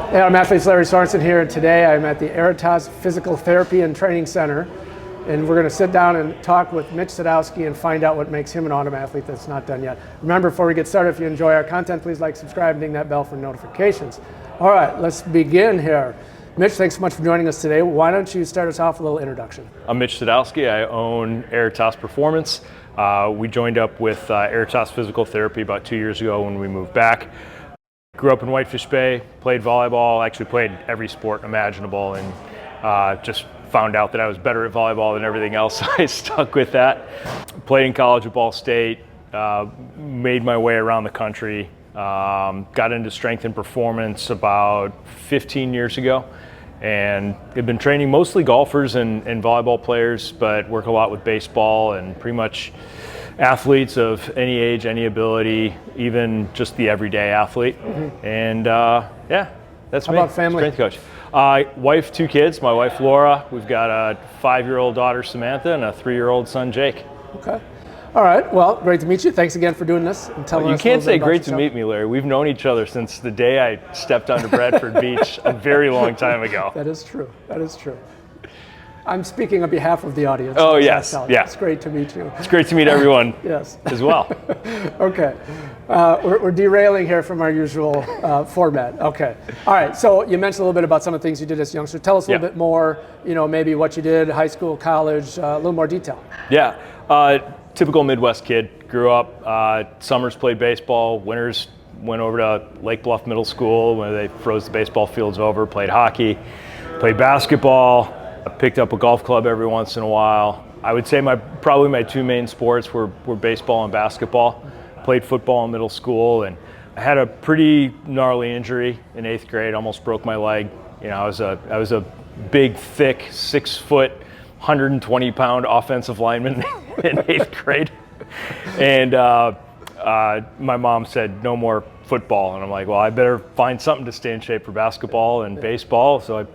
Hey, I'm athlete Larry Sorensen here, and today I'm at the Aeritas Physical Therapy and Training Center, and we're going to sit down and talk with Mitch Sadowsky and find out what makes him an autumn athlete that's not done yet. Remember, before we get started, if you enjoy our content, please like, subscribe, and ding that bell for notifications. All right, let's begin here. Mitch, thanks so much for joining us today. Why don't you start us off with a little introduction? I'm Mitch Sadowsky. I own Aeritas Performance. We joined up with Aeritas Physical Therapy about 2 years ago when we moved back. Grew up in Whitefish Bay, played volleyball, actually played every sport imaginable, and just found out that I was better at volleyball than everything else. I stuck with that. Played in college at Ball State, made my way around the country, got into strength and performance about 15 years ago, and have been training mostly golfers and volleyball players, but work a lot with baseball and pretty much athletes of any age, any ability, even just the everyday athlete. And yeah, that's me. How about family? Strength coach. Wife, 2 kids. My wife Laura. We've got a 5-year-old daughter Samantha and a 3-year-old son Jake. Okay. All right. Well, great to meet you. Thanks again for doing this and telling us. You can't say great to yourself. meet me, Larry. We've known each other since the day I stepped onto Bradford Beach a very long time ago. That is true. That is true. I'm speaking on behalf of the audience. Oh, yes. Yeah. It's great to meet you. It's great to meet everyone Yes. as well. Okay. We're derailing here from our usual format. Okay. All right. So you mentioned a little bit about some of the things you did as a youngster. Tell us a little bit more, maybe what you did, high school, college, a little more detail. Yeah. Typical Midwest kid. Grew up, summers played baseball, winters went over to Lake Bluff Middle School where they froze the baseball fields over, played hockey, played basketball. I picked up a golf club every once in a while. I would say probably my 2 main sports were baseball and basketball. Played football in middle school, and I had a pretty gnarly injury in 8th grade. Almost broke my leg. I was a big, thick, 6 foot, 120-pound offensive lineman in 8th grade, and my mom said no more football, and I'm like, well, I better find something to stay in shape for basketball and baseball. So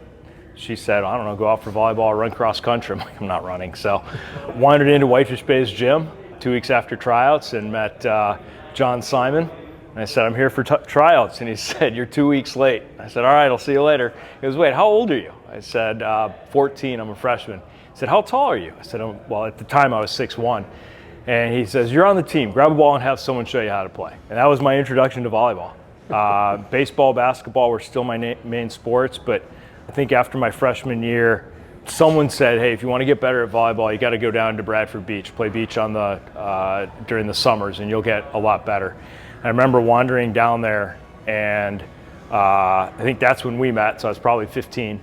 she said, I don't know, go out for volleyball, run cross country. I'm like, I'm not running. So wandered into Whitefish Bay's gym 2 weeks after tryouts and met John Simon. And I said, I'm here for tryouts. And he said, you're 2 weeks late. I said, all right, I'll see you later. He goes, wait, how old are you? I said, 14, I'm a freshman. He said, how tall are you? I said, well, at the time I was 6'1". And he says, you're on the team. Grab a ball and have someone show you how to play. And that was my introduction to volleyball. Baseball, basketball were still my main sports, but I think after my freshman year, someone said, hey, if you want to get better at volleyball, you got to go down to Bradford Beach, play beach on during the summers, and you'll get a lot better. I remember wandering down there, and I think that's when we met, so I was probably 15,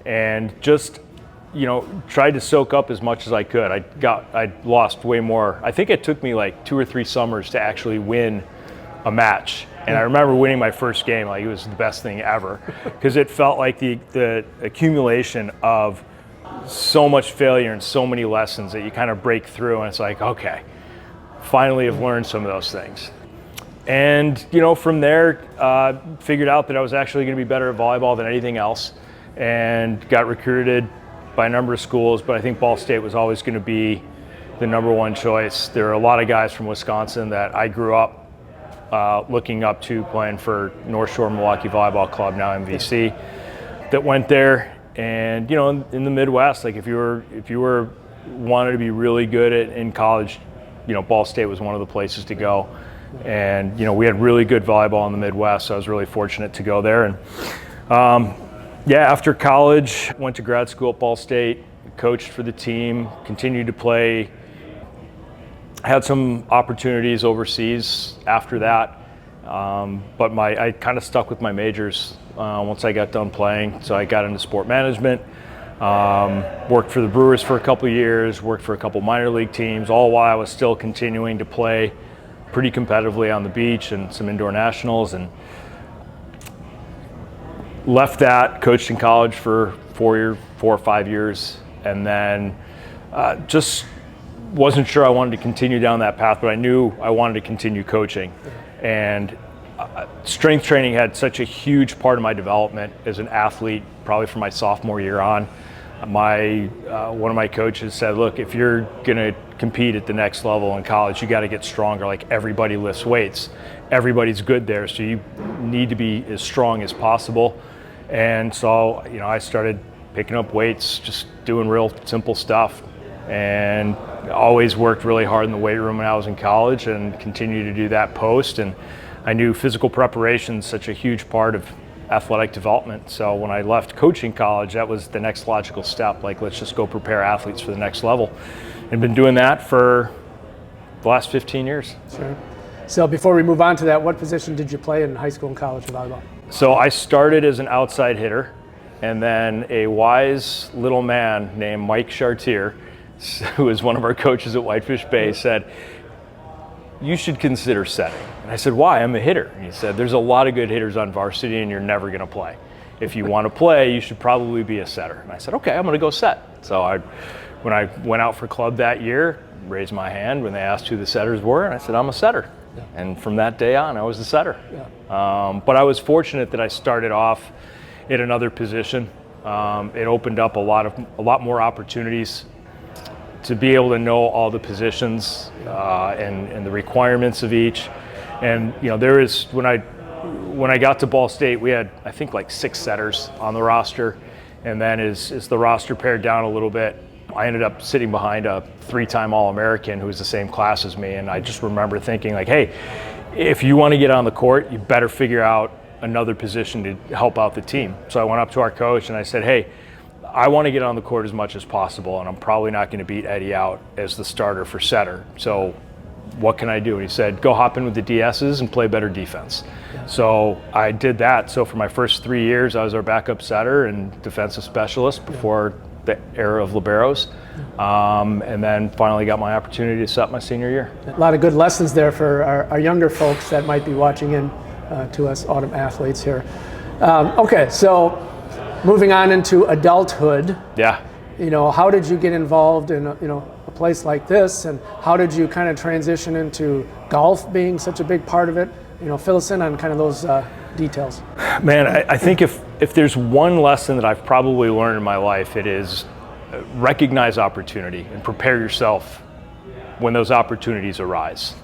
and just tried to soak up as much as I could. I lost way more. I think it took me like 2 or 3 summers to actually win a match. And I remember winning my first game, like it was the best thing ever, because it felt like the accumulation of so much failure and so many lessons that you kind of break through, and it's like, okay, finally I've learned some of those things. And from there, figured out that I was actually going to be better at volleyball than anything else, and got recruited by a number of schools, but I think Ball State was always going to be the #1 choice. There are a lot of guys from Wisconsin that I grew up looking up to, playing for North Shore Milwaukee Volleyball Club, now MVC, that went there. And in the Midwest, like if you were wanted to be really good in college, Ball State was one of the places to go. And we had really good volleyball in the Midwest, so I was really fortunate to go there. And after college, went to grad school at Ball State, coached for the team, continued to play. Had some opportunities overseas after that, but I kind of stuck with my majors once I got done playing. So I got into sport management, worked for the Brewers for a couple of years, worked for a couple minor league teams, all while I was still continuing to play pretty competitively on the beach and some indoor nationals, and left that, coached in college for 4 or 5 years, and then just wasn't sure I wanted to continue down that path, but I knew I wanted to continue coaching. And strength training had such a huge part of my development as an athlete, probably from my sophomore year on. One of my coaches said, look, if you're going to compete at the next level in college, you got to get stronger. Like, everybody lifts weights. Everybody's good there, so you need to be as strong as possible. And so, you know, I started picking up weights, just doing real simple stuff, and always worked really hard in the weight room when I was in college, and continued to do that post. And I knew physical preparation is such a huge part of athletic development. So when I left coaching college, that was the next logical step. Like, let's just go prepare athletes for the next level. And been doing that for the last 15 years. Sure. So before we move on to that, what position did you play in high school and college volleyball? So I started as an outside hitter, and then a wise little man named Mike Chartier, who was one of our coaches at Whitefish Bay, said, "You should consider setting." And I said, "Why? I'm a hitter." And he said, "There's a lot of good hitters on varsity and you're never going to play. If you want to play, you should probably be a setter." And I said, "Okay, I'm going to go set." So when I went out for club that year, raised my hand when they asked who the setters were, and I said, "I'm a setter." Yeah. And from that day on, I was a setter. Yeah. But I was fortunate that I started off in another position. It opened up a lot more opportunities to be able to know all the positions and the requirements of each. And you know, when I got to Ball State, we had, I think, like 6 setters on the roster. And then as the roster pared down a little bit, I ended up sitting behind a 3-time All-American who was the same class as me. And I just remember thinking, like, hey, if you want to get on the court, you better figure out another position to help out the team. So I went up to our coach and I said, "Hey, I want to get on the court as much as possible, and I'm probably not going to beat Eddie out as the starter for setter. So what can I do?" And he said, "Go hop in with the DSs and play better defense." Yeah. So I did that. So for my first 3 years, I was our backup setter and defensive specialist before the era of liberos. And then finally got my opportunity to set my senior year. A lot of good lessons there for our younger folks that might be watching in to us Autumn athletes here. Okay, so moving on into adulthood. Yeah. You know, how did you get involved in a place like this, and how did you kind of transition into golf being such a big part of it? You know, fill us in on kind of those details. Man, I think if there's one lesson that I've probably learned in my life, it is recognize opportunity and prepare yourself when those opportunities arise.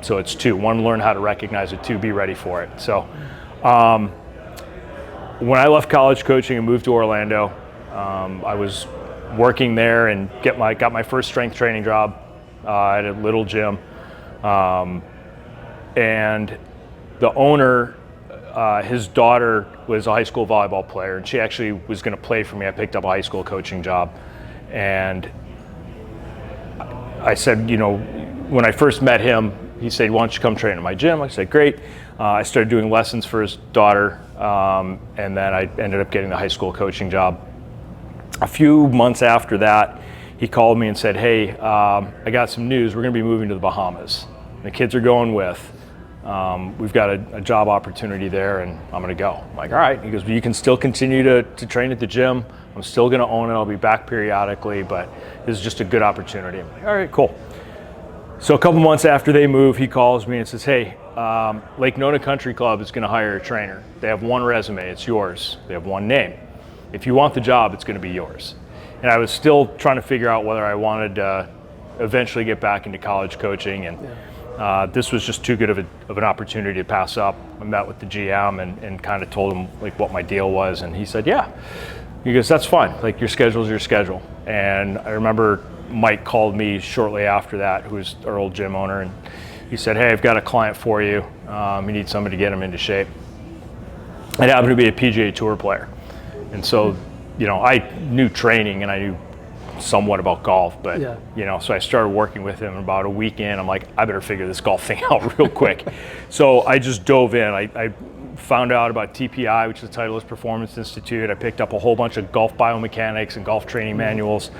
So it's 2. 1, learn how to recognize it. 2, be ready for it. So when I left college coaching and moved to Orlando, I was working there and got my first strength training job at a little gym. And the owner, his daughter was a high school volleyball player, and she actually was going to play for me. I picked up a high school coaching job. And I said, you know, when I first met him, he said, "Why don't you come train at my gym?" I said, "Great." I started doing lessons for his daughter, and then I ended up getting the high school coaching job. A few months after that, he called me and said, "Hey, I got some news. We're going to be moving to the Bahamas. The kids are going with. We've got a job opportunity there, and I'm going to go." I'm like, "All right." He goes, "Well, you can still continue to train at the gym. I'm still going to own it. I'll be back periodically, but this is just a good opportunity." I'm like, "All right, cool." So a couple months after they move, he calls me and says, "Hey, Lake Nona Country Club is going to hire a trainer. They have 1 resume. It's yours. They have 1 name. If you want the job, it's going to be yours." And I was still trying to figure out whether I wanted to eventually get back into college coaching, and this was just too good of an opportunity to pass up. I met with the GM and kind of told him like what my deal was, and he said, "Yeah." He goes, "That's fine. Like, your schedule is your schedule." And I remember Mike called me shortly after that, who was our old gym owner, and he said, "Hey, I've got a client for you. You need somebody to get him into shape." It happened to be a PGA Tour player. And so, you know, I knew training and I knew somewhat about golf, but, you know, so I started working with him. About a week in, I'm like, I better figure this golf thing out real quick. So I just dove in. I found out about TPI, which is the Titleist Performance Institute. I picked up a whole bunch of golf biomechanics and golf training manuals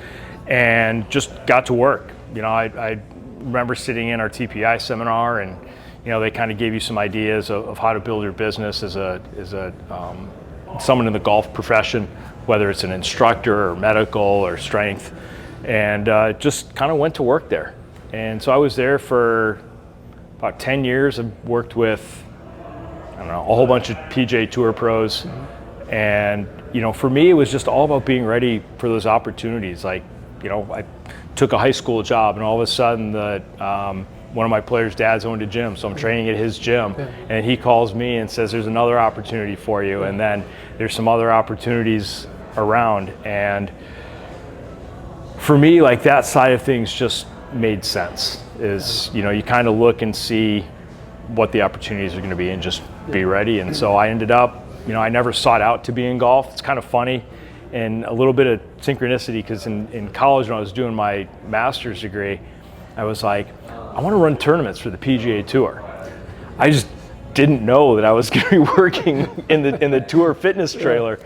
and just got to work. You know, I remember sitting in our TPI seminar, and, you know, they kind of gave you some ideas of how to build your business as someone in the golf profession, whether it's an instructor or medical or strength, and just kind of went to work there. And so I was there for about 10 years. I worked with, I don't know, a whole bunch of PGA Tour pros. And, you know, for me, it was just all about being ready for those opportunities. Like, you know, I took a high school job, and all of a sudden the one of my players' dads owned a gym, so I'm training at his gym, and he calls me and says, there's another opportunity for you, and then there's some other opportunities around. And for me, like, that side of things just made sense. Is, you know, you kind of look and see what the opportunities are going to be and just be ready. And so I ended up, you know, I never sought out to be in golf. It's kind of funny and a little bit of synchronicity, because in college when I was doing my master's degree, I was like, I want to run tournaments for the PGA Tour. I just didn't know that I was going to be working in the tour fitness trailer,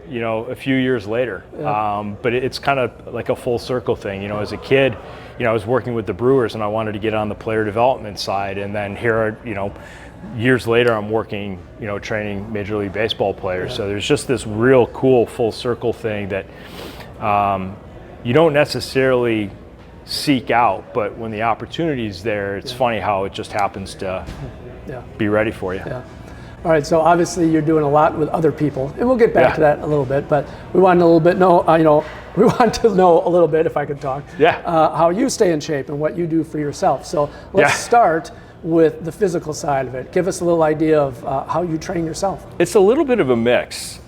you know, a few years later. But it's kind of like a full circle thing. You know, as a kid, you know, I was working with the Brewers and I wanted to get on the player development side. And then here, you know, years later, I'm working, you know, training Major League Baseball players. So there's just this real cool full circle thing that you don't necessarily seek out, but when the opportunity's there, it's funny how it just happens to be ready for you. All right, so obviously you're doing a lot with other people, and we'll get back to that in a little bit, but we want to we want to know a little bit, if I could talk, how you stay in shape and what you do for yourself. So let's start with the physical side of it. Give us a little idea of how you train yourself. It's a little bit of a mix.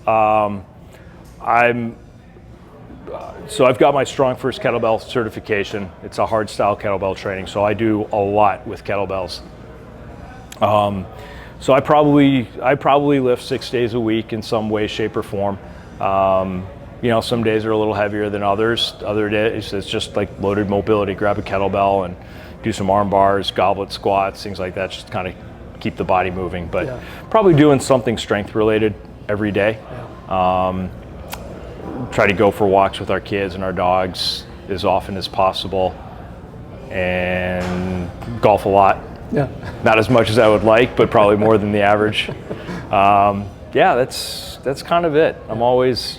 So I've got my Strong First kettlebell certification. It's a hard style kettlebell training, so I do a lot with kettlebells. So I probably lift 6 days a week in some way, shape, or form. You know, some days are a little heavier than others. Other days it's just like loaded mobility, grab a kettlebell and do some arm bars, goblet squats, things like that, just kind of keep the body moving. But probably doing something strength related every day. Try to go for walks with our kids and our dogs as often as possible, and golf a lot. Not as much as I would like, but probably more than the average. That's kind of it. I'm always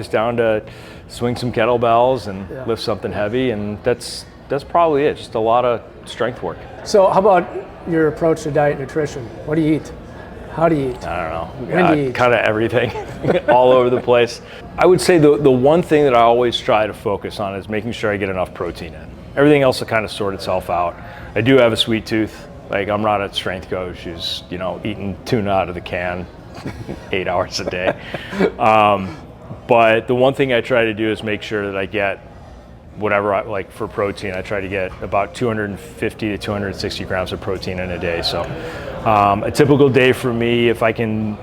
down to swing some kettlebells and lift something heavy, and that's probably it. Just a lot of strength work. So how about your approach to diet and nutrition? What do you eat? How do you eat? I don't know. When do you eat? Kind of everything, all over the place. I would say the one thing that I always try to focus on is making sure I get enough protein in. Everything else will kind of sort itself out. I do have a sweet tooth. Like, I'm not a strength coach who's, you know, eating tuna out of the can 8 hours a day. But the one thing I try to do is make sure that I get whatever I like for protein. I try to get about 250 to 260 grams of protein in a day. So a typical day for me, if I can,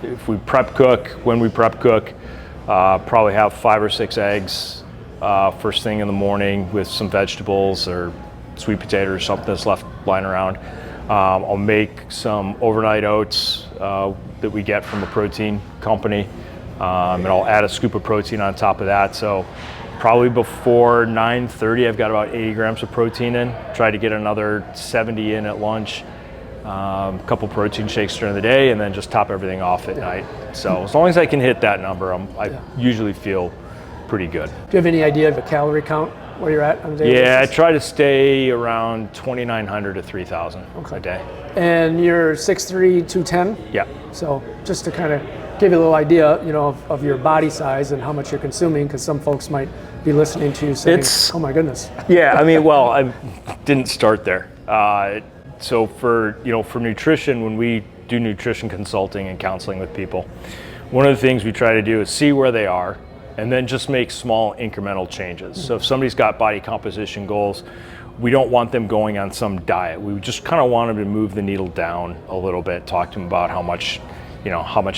if we prep cook, when we prep cook, probably have 5 or 6 eggs first thing in the morning with some vegetables or sweet potato or something that's left lying around. I'll make some overnight oats that we get from a protein company, and I'll add a scoop of protein on top of that. So probably before 9:30, I've got about 80 grams of protein in. Try to get another 70 in at lunch. A couple protein shakes during the day, and then just top everything off at night. So as long as I can hit that number, I usually feel pretty good. Do you have any idea of a calorie count where you're at on a daily basis? I try to stay around 2,900 to 3,000 a day. And you're 6'3", 210? Yeah. So just to kind of give you a little idea, you know, of your body size and how much you're consuming, because some folks might be listening to you saying, oh my goodness. Yeah, I mean, well, I didn't start there. So for nutrition, when we do nutrition consulting and counseling with people, one of the things we try to do is see where they are and then just make small incremental changes. So if somebody's got body composition goals, we don't want them going on some diet. We just kind of want them to move the needle down a little bit, talk to them about how much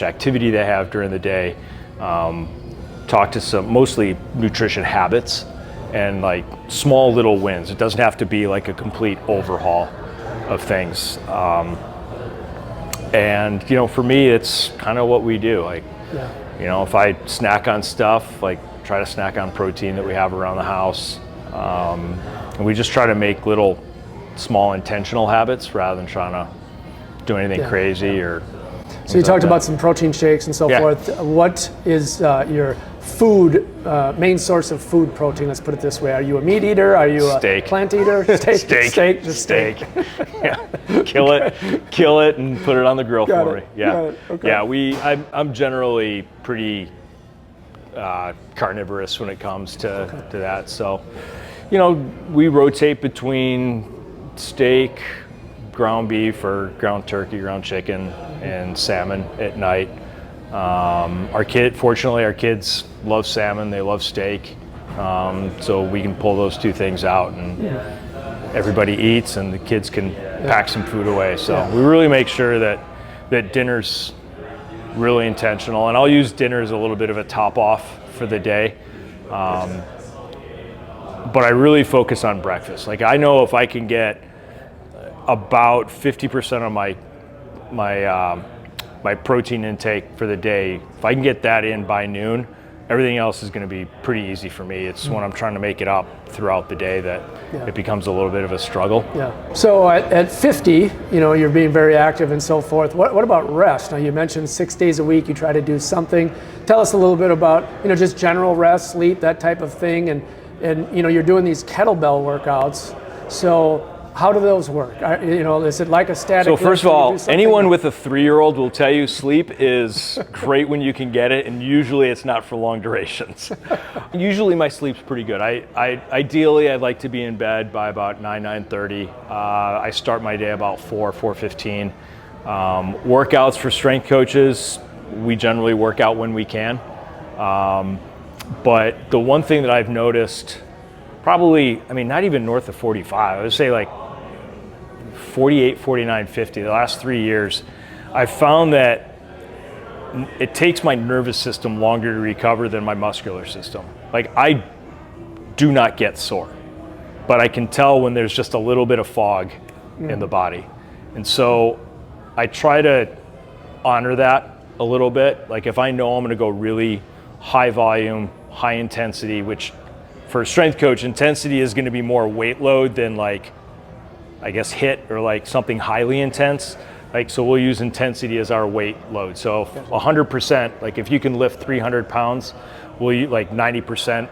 activity they have during the day, talk to some mostly nutrition habits and like small little wins. It doesn't have to be like a complete overhaul of things. And for me, it's kind of what we do. Like, if I snack on stuff, like try to snack on protein that we have around the house. And we just try to make little small intentional habits rather than trying to do anything crazy or. So you talked about some protein shakes and so forth. What is your food, main source of food protein? Let's put it this way. Are you a meat eater? Are you a plant eater? Steak. Just steak. Kill it and put it on the grill for me. Yeah. Okay. I'm generally pretty carnivorous when it comes to that. So, We rotate between steak, ground beef or ground turkey, ground chicken, and salmon at night. Fortunately, our kids love salmon, they love steak, so we can pull those two things out and everybody eats and the kids can pack some food away. So we really make sure that dinner's really intentional, and I'll use dinner as a little bit of a top off for the day. But I really focus on breakfast. Like, I know if I can get about 50% of my protein intake for the day, if I can get that in by noon, everything else is going to be pretty easy for me. It's when I'm trying to make it up throughout the day that it becomes a little bit of a struggle. Yeah. So at 50, you're being very active and so forth. What about rest? Now, you mentioned 6 days a week you try to do something. Tell us a little bit about just general rest, sleep, that type of thing, and you're doing these kettlebell workouts. So how do those work? Is it like a static? So first of all, anyone with a 3-year-old will tell you sleep is great when you can get it, and usually it's not for long durations. Usually my sleep's pretty good. Ideally, I'd like to be in bed by about 9:30. I start my day about 4:15. Workouts for strength coaches, we generally work out when we can. But the one thing that I've noticed, probably, not even north of 45, I would say like 48, 49, 50, the last 3 years, I've found that it takes my nervous system longer to recover than my muscular system. Like, I do not get sore, but I can tell when there's just a little bit of fog in the body. And so I try to honor that a little bit. Like, if I know I'm going to go really high volume, high intensity, which for a strength coach, intensity is going to be more weight load than HIIT or like something highly intense. So we'll use intensity as our weight load. So 100%, like if you can lift 300 pounds, we'll use 90%,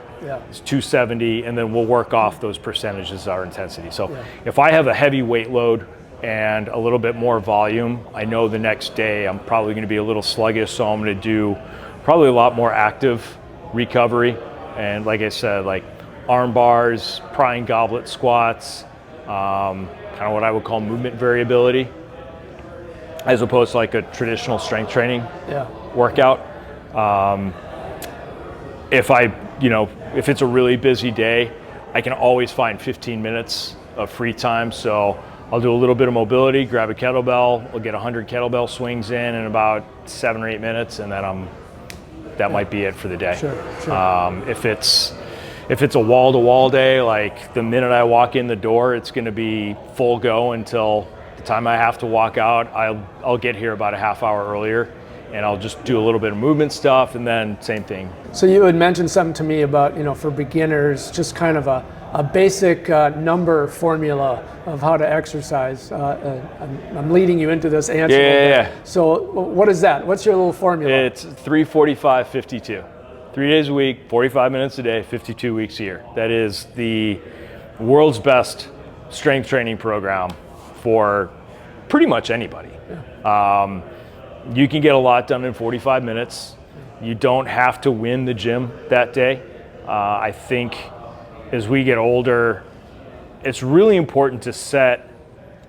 it's 270, and then we'll work off those percentages as our intensity. So if I have a heavy weight load and a little bit more volume, I know the next day I'm probably going to be a little sluggish, so I'm going to do probably a lot more active recovery. And like I said, like arm bars, prying goblet squats, kind of what I would call movement variability, as opposed to like a traditional strength training workout. If it's a really busy day, I can always find 15 minutes of free time. So I'll do a little bit of mobility, grab a kettlebell, I'll get 100 kettlebell swings in about 7 or 8 minutes, and then that might be it for the day. Sure. If it's a wall-to-wall day, like the minute I walk in the door, it's going to be full go until the time I have to walk out. I'll get here about a half hour earlier, and I'll just do a little bit of movement stuff, and then same thing. So you had mentioned something to me about, for beginners, just kind of a basic number formula of how to exercise. I'm leading you into this answer. Yeah. So what is that? What's your little formula? It's 3, 45, 52. 3 days a week, 45 minutes a day, 52 weeks a year. That is the world's best strength training program for pretty much anybody. You can get a lot done in 45 minutes. You don't have to win the gym that day. I think as we get older, it's really important to set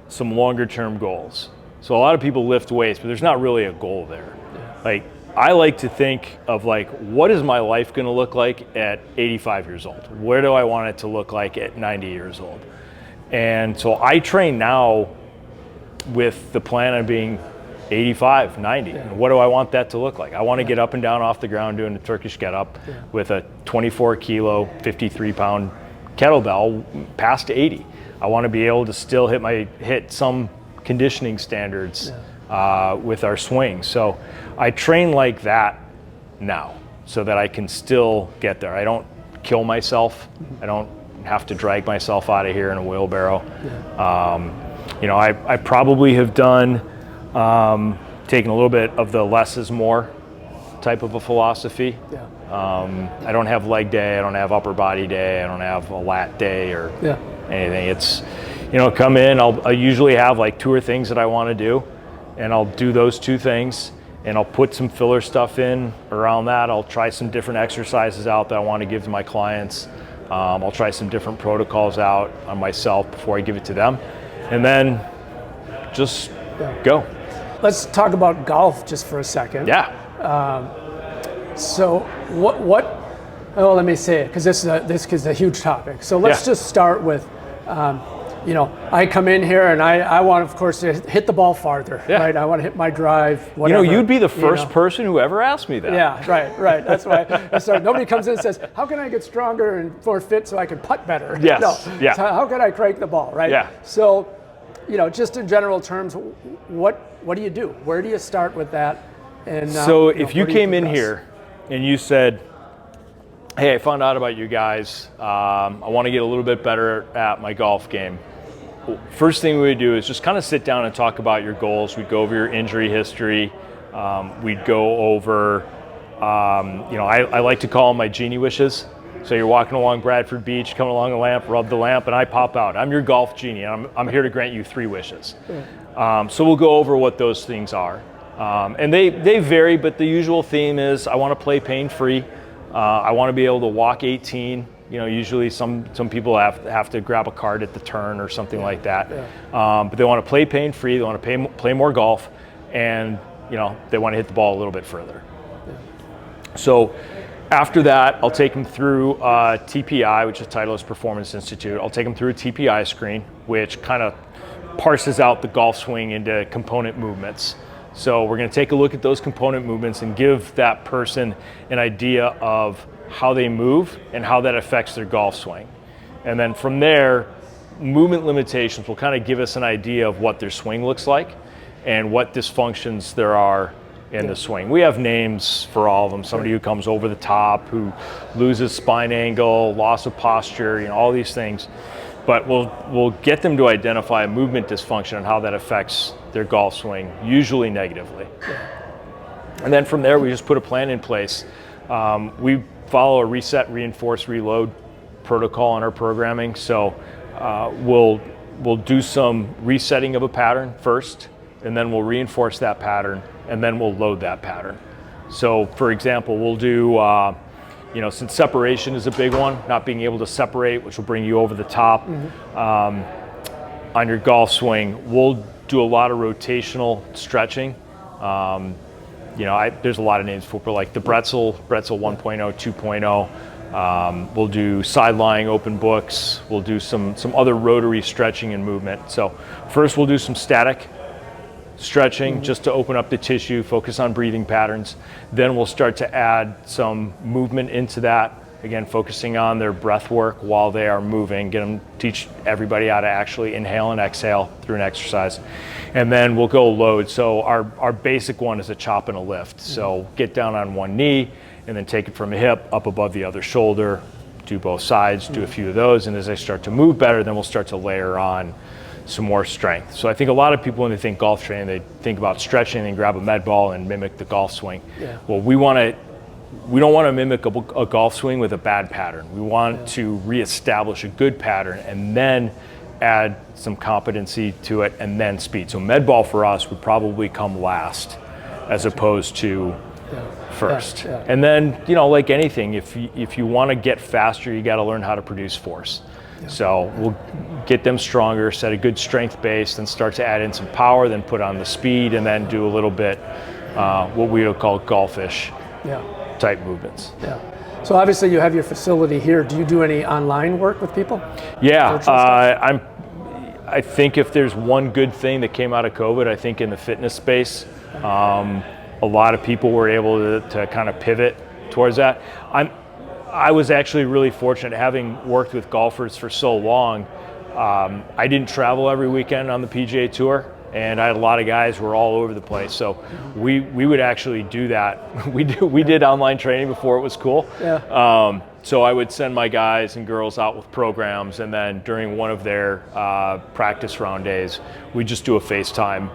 some longer term goals. So a lot of people lift weights, but there's not really a goal there. I like to think of what is my life going to look like at 85 years old? Where do I want it to look like at 90 years old? And so I train now with the plan of being 85, 90. And what do I want that to look like? I want to get up and down off the ground doing a Turkish get up with a 24 kilo, 53 pound kettlebell past 80. I want to be able to still hit some conditioning standards with our swing. So I train like that now so that I can still get there. I don't kill myself. I don't have to drag myself out of here in a wheelbarrow. I probably have done taken a little bit of the less is more type of a philosophy. I don't have leg day, I don't have upper body day, I don't have a lat day or anything. It's, come in, I'll usually have 2 or things that I want to do, and I'll do those 2 things, and I'll put some filler stuff in around that. I'll try some different exercises out that I want to give to my clients. I'll try some different protocols out on myself before I give it to them, and then just go. Let's talk about golf just for a second. Yeah. So well, let me say it, because this is a huge topic. So let's just start with, I come in here and I want, of course, to hit the ball farther, right? I want to hit my drive, whatever. You'd be the first person who ever asked me that. Yeah, right. That's why. So nobody comes in and says, how can I get stronger and more fit so I can putt better? Yes. No. Yeah. So how can I crank the ball, right? Yeah. So, just in general terms, what do you do? Where do you start with that? And so if you came in here and you said, hey, I found out about you guys. I want to get a little bit better at my golf game. First thing we would do is just kind of sit down and talk about your goals. We'd go over your injury history. We'd go over, I like to call them my genie wishes. So you're walking along Bradford Beach, coming along the lamp, rub the lamp, and I pop out. I'm your golf genie, and I'm here to grant you 3 wishes. So we'll go over what those things are. And they vary, but the usual theme is I want to play pain-free. I want to be able to walk 18. Usually some people have to grab a cart at the turn or something like that. But they want to play pain-free. They want to play more golf, and they want to hit the ball a little bit further. So after that, I'll take them through TPI, which is Titleist Performance Institute. I'll take them through a TPI screen, which kind of parses out the golf swing into component movements. So we're going to take a look at those component movements and give that person an idea of how they move and how that affects their golf swing. And then from there, movement limitations will kind of give us an idea of what their swing looks like and what dysfunctions there are in the swing. We have names for all of them. Somebody who comes over the top, who loses spine angle, loss of posture, all these things. But we'll get them to identify a movement dysfunction and how that affects their golf swing, usually negatively. And then from there, we just put a plan in place. We follow a reset, reinforce, reload protocol in our programming. So we'll do some resetting of a pattern first, and then we'll reinforce that pattern, and then we'll load that pattern. So for example, we'll do since separation is a big one, not being able to separate, which will bring you over the top on your golf swing, we'll do a lot of rotational stretching. There's a lot of names for like the Bretzel 1.0, 2.0. We'll do side-lying open books. We'll do some other rotary stretching and movement. So first we'll do some static stretching just to open up the tissue, focus on breathing patterns. Then we'll start to add some movement into that. Again, focusing on their breath work while they are moving, teach everybody how to actually inhale and exhale through an exercise. And then we'll go load. So our basic one is a chop and a lift. So get down on one knee and then take it from a hip up above the other shoulder, do both sides, do a few of those. And as they start to move better, then we'll start to layer on some more strength. So I think a lot of people, when they think golf training, they think about stretching and grab a med ball and mimic the golf swing. Well, we don't want to mimic a golf swing with a bad pattern. We want to reestablish a good pattern and then add some competency to it and then speed. So med ball for us would probably come last as opposed to first. And then, like anything, if you want to get faster, you got to learn how to produce force. So we'll get them stronger, set a good strength base, then start to add in some power, then put on the speed, and then do a little bit what we would call golfish type movements. So obviously you have your facility here. Do you do any online work with people? I think if there's one good thing that came out of COVID, I think in the fitness space, a lot of people were able to kind of pivot towards that. I was actually really fortunate, having worked with golfers for so long. I didn't travel every weekend on the PGA Tour, and I had a lot of guys who were all over the place. So we would actually do that. We did online training before it was cool. So I would send my guys and girls out with programs, and then during one of their practice round days, we just do a FaceTime,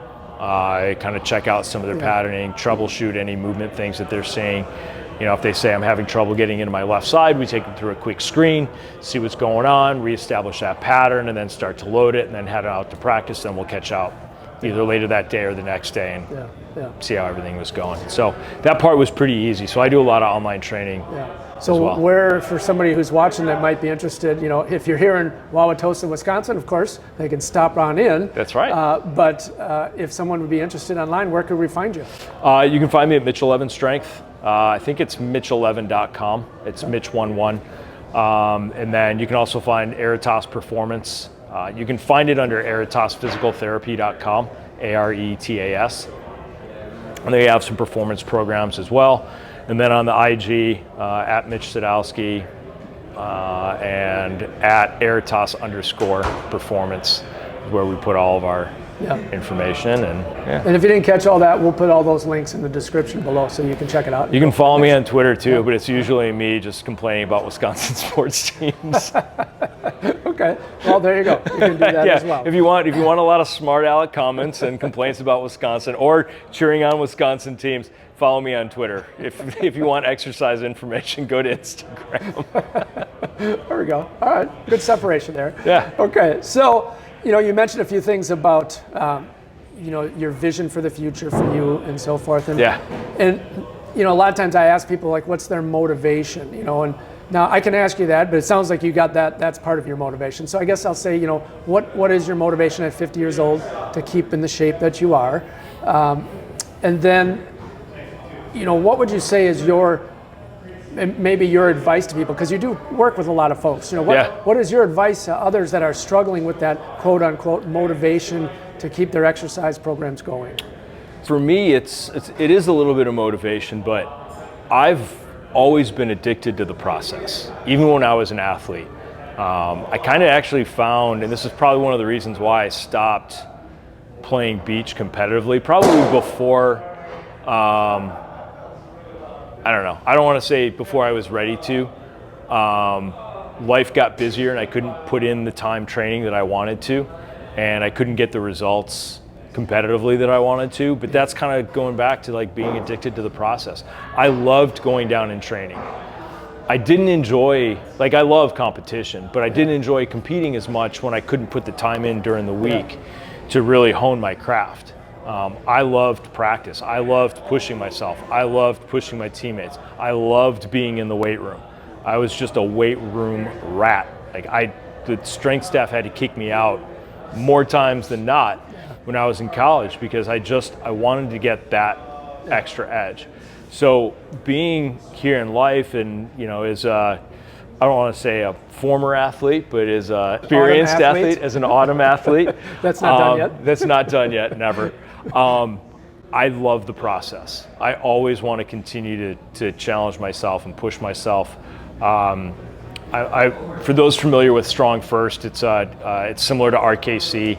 kind of check out some of their patterning, troubleshoot any movement things that they're seeing. If they say I'm having trouble getting into my left side, we take them through a quick screen, see what's going on, reestablish that pattern, and then start to load it, and then head out to practice. Then we'll catch out either later that day or the next day, and see how everything was going. So that part was pretty easy. So I do a lot of online training. So where, for somebody who's watching that might be interested, if you're here in Wauwatosa, Wisconsin, of course, they can stop on in. That's right. But if someone would be interested online, where could we find you? You can find me at Mitch 11 Strength. I think it's Mitch11.com. It's Mitch11. And then you can also find Aretas Performance. You can find it under AretasPhysicalTherapy.com, ARETAS. And they have some performance programs as well. And then on the IG, at Mitch Sadowsky, and at Aretas_performance, where we put all of our information. And if you didn't catch all that, we'll put all those links in the description below so you can check it out. You can follow me on Twitter too, but it's usually me just complaining about Wisconsin sports teams. Okay, well there you go. You can do that as well. If you want a lot of smart aleck comments and complaints about Wisconsin or cheering on Wisconsin teams, follow me on Twitter. If you want exercise information, go to Instagram. There we go. All right, good separation there. Yeah. Okay, so you mentioned a few things about your vision for the future for you and so forth. And a lot of times I ask people like, what's their motivation? And now I can ask you that, but it sounds like you got that. That's part of your motivation. So I guess I'll say, what is your motivation at 50 years old to keep in the shape that you are? And then, what would you say is maybe your advice to people, because you do work with a lot of folks. What is your advice to others that are struggling with that quote unquote motivation to keep their exercise programs going? For me, it is a little bit of motivation, but I've always been addicted to the process, even when I was an athlete. I kind of actually found, and this is probably one of the reasons why I stopped playing beach competitively, probably before. I don't know. I don't want to say before I was ready to. Life got busier and I couldn't put in the time training that I wanted to, and I couldn't get the results competitively that I wanted to. But that's kind of going back to like being addicted to the process. I loved going down and training. I didn't enjoy, I love competition, but I didn't enjoy competing as much when I couldn't put the time in during the week to really hone my craft. I loved practice. I loved pushing myself. I loved pushing my teammates. I loved being in the weight room. I was just a weight room rat. The strength staff had to kick me out more times than not when I was in college because I wanted to get that extra edge. So being here in life and, as I don't want to say a former athlete, but as an experienced athlete, as an autumn athlete. That's not done yet? That's not done yet, never. I love the process. I always want to continue to challenge myself and push myself. For those familiar with Strong First, it's similar to RKC.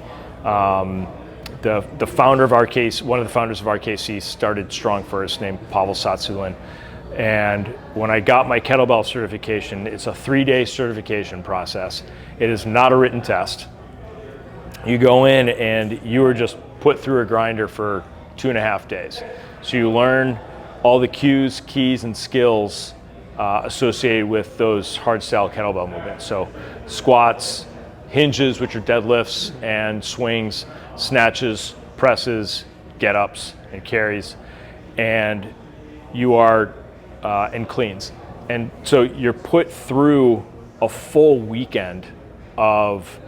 The founder of RKC, one of the founders of RKC, started Strong First, named Pavel Satsulin. And when I got my kettlebell certification, it's a 3-day certification process. It is not a written test. You go in and you are just put through a grinder for 2.5 days. So you learn all the cues, keys, and skills associated with those hardstyle kettlebell movements. So squats, hinges, which are deadlifts, and swings, snatches, presses, get-ups, and carries. And you are, and cleans. And so you're put through a full weekend of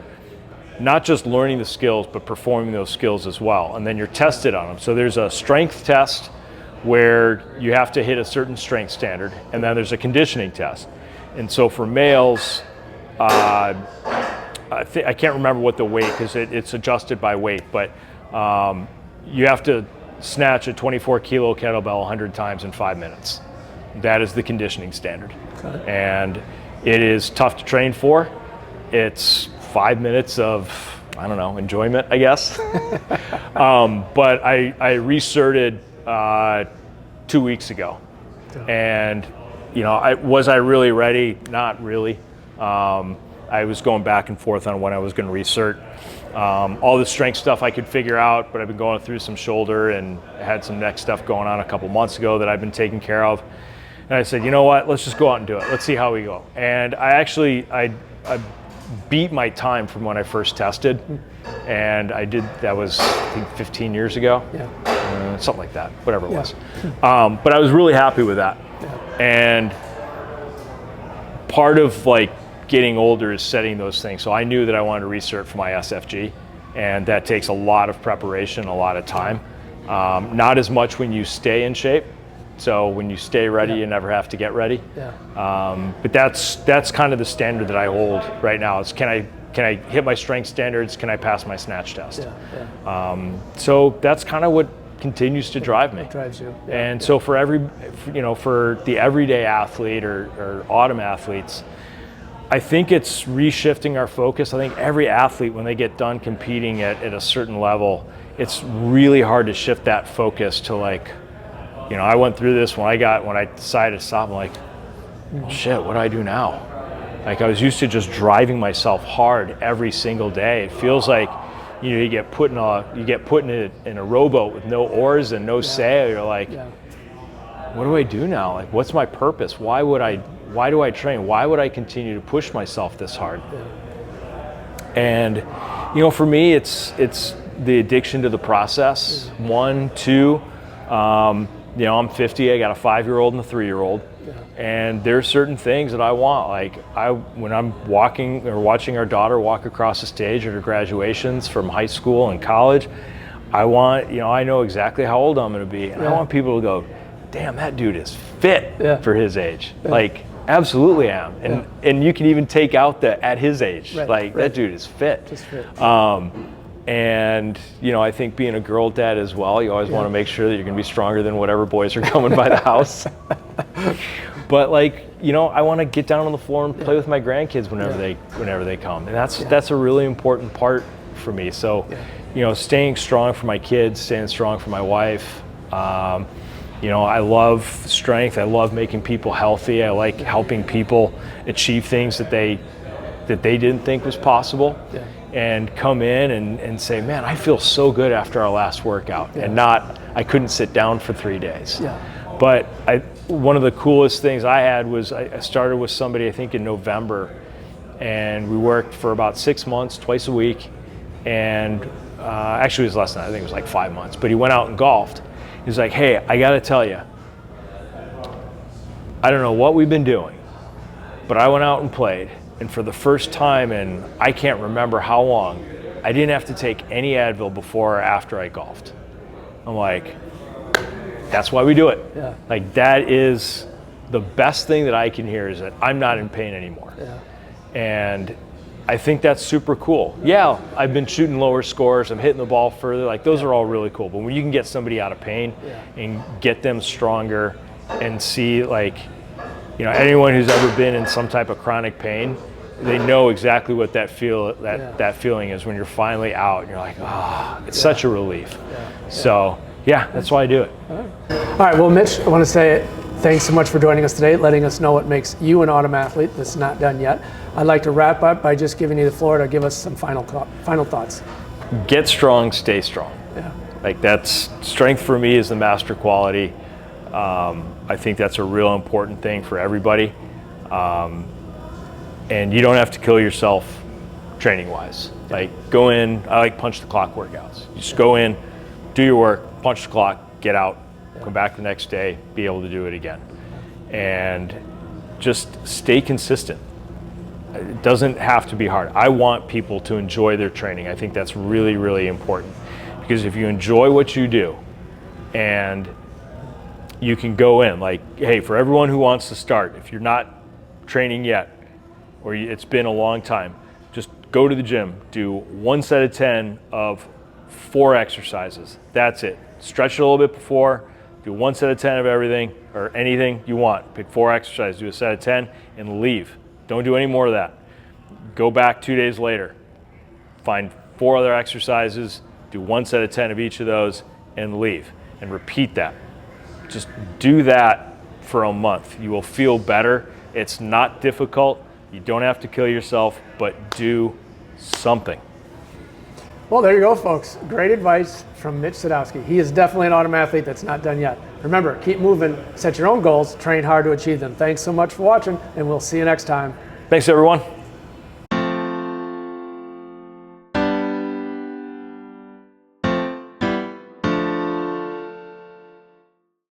not just learning the skills, but performing those skills as well. And then you're tested on them. So there's a strength test where you have to hit a certain strength standard, and then there's a conditioning test. And so for males, I can't remember what the weight, because it's adjusted by weight, but you have to snatch a 24 kilo kettlebell 100 times in 5 minutes. That is the conditioning standard. Okay. And it is tough to train for. It's 5 minutes of, I don't know, enjoyment, I guess. But I recerted 2 weeks ago. And, was I really ready? Not really. I was going back and forth on when I was going to recert. All the strength stuff I could figure out, but I've been going through some shoulder and had some neck stuff going on a couple months ago that I've been taking care of. And I said, you know what, let's just go out and do it. Let's see how we go. And I beat my time from when I first tested. And that was, I think, 15 years ago. Yeah. Something like that, whatever it was. But I was really happy with that. Yeah. And part of like getting older is setting those things. So I knew that I wanted to recert for my SFG, and that takes a lot of preparation, a lot of time. Not as much when you stay in shape. So when you stay ready, you never have to get ready. Yeah. But that's kind of the standard that I hold right now. Is can I hit my strength standards? Can I pass my snatch test? Yeah. Yeah. So that's kind of what continues to drive me. It drives you. Yeah. And so for for the everyday athlete or autumn athletes, I think it's reshifting our focus. I think every athlete, when they get done competing at a certain level, it's really hard to shift that focus to like, I went through this when I decided to stop. I'm like, well, shit, what do I do now? Like, I was used to just driving myself hard every single day. It feels like, you get put in a rowboat with no oars and no sail. You're like, what do I do now? Like, what's my purpose? Why do I train? Why would I continue to push myself this hard? Yeah. And, for me, it's the addiction to the process. One, two, I'm 50, I got a 5-year-old and a 3-year-old. Yeah. And there's certain things that I want. Like when I'm walking or watching our daughter walk across the stage at her graduations from high school and college, I want, I know exactly how old I'm going to be. And I want people to go, damn, that dude is fit for his age. Yeah. Like, absolutely am. And you can even take out the at his age. Right. That dude is fit. Just fit. And, I think being a girl dad as well, you always want to make sure that you're going to be stronger than whatever boys are coming by the house. But I want to get down on the floor and play with my grandkids whenever they come. And that's a really important part for me. So, staying strong for my kids, staying strong for my wife. I love strength. I love making people healthy. I like helping people achieve things that they didn't think was possible. Yeah. And come in and say, man, I feel so good after our last workout, and not, I couldn't sit down for 3 days. Yeah. But one of the coolest things I had was I started with somebody, I think in November, and we worked for about 6 months, twice a week. And actually it was less than that, I think it was like 5 months, but he went out and golfed. He was like, hey, I gotta tell you, I don't know what we've been doing, but I went out and played. And for the first time in I can't remember how long, I didn't have to take any Advil before or after I golfed. I'm like, that's why we do it. Yeah. Like, that is the best thing that I can hear, is that I'm not in pain anymore. Yeah. And I think that's super cool. Yeah, I've been shooting lower scores, I'm hitting the ball further, like those are all really cool. But when you can get somebody out of pain and get them stronger and see, like, anyone who's ever been in some type of chronic pain, they know exactly what that feeling is when you're finally out and you're like, it's such a relief. So that's why I do it. All right, well, Mitch, I want to say thanks so much for joining us today, letting us know what makes you an autumn athlete that's not done yet. I'd like to wrap up by just giving you the floor to give us some final thoughts. Get strong, stay strong. Yeah. Like, that's strength for me is the master quality. I think that's a real important thing for everybody. And you don't have to kill yourself training wise. Like, go in, I like punch the clock workouts. You just go in, do your work, punch the clock, get out, come back the next day, be able to do it again. And just stay consistent. It doesn't have to be hard. I want people to enjoy their training. I think that's really, really important. Because if you enjoy what you do, and you can go in, like, hey, for everyone who wants to start, if you're not training yet, or it's been a long time, just go to the gym, do 1 set of 10 of 4 exercises. That's it. Stretch it a little bit before, do 1 set of 10 of everything, or anything you want. Pick 4 exercises, do a set of 10, and leave. Don't do any more of that. Go back 2 days later, find 4 other exercises, do 1 set of 10 of each of those, and leave. And repeat that. Just do that for a month. You will feel better. It's not difficult. You don't have to kill yourself, but do something. Well, there you go, folks. Great advice from Mitch Sadowsky. He is definitely an autumn athlete that's not done yet. Remember, keep moving, set your own goals, train hard to achieve them. Thanks so much for watching, and we'll see you next time. Thanks, everyone.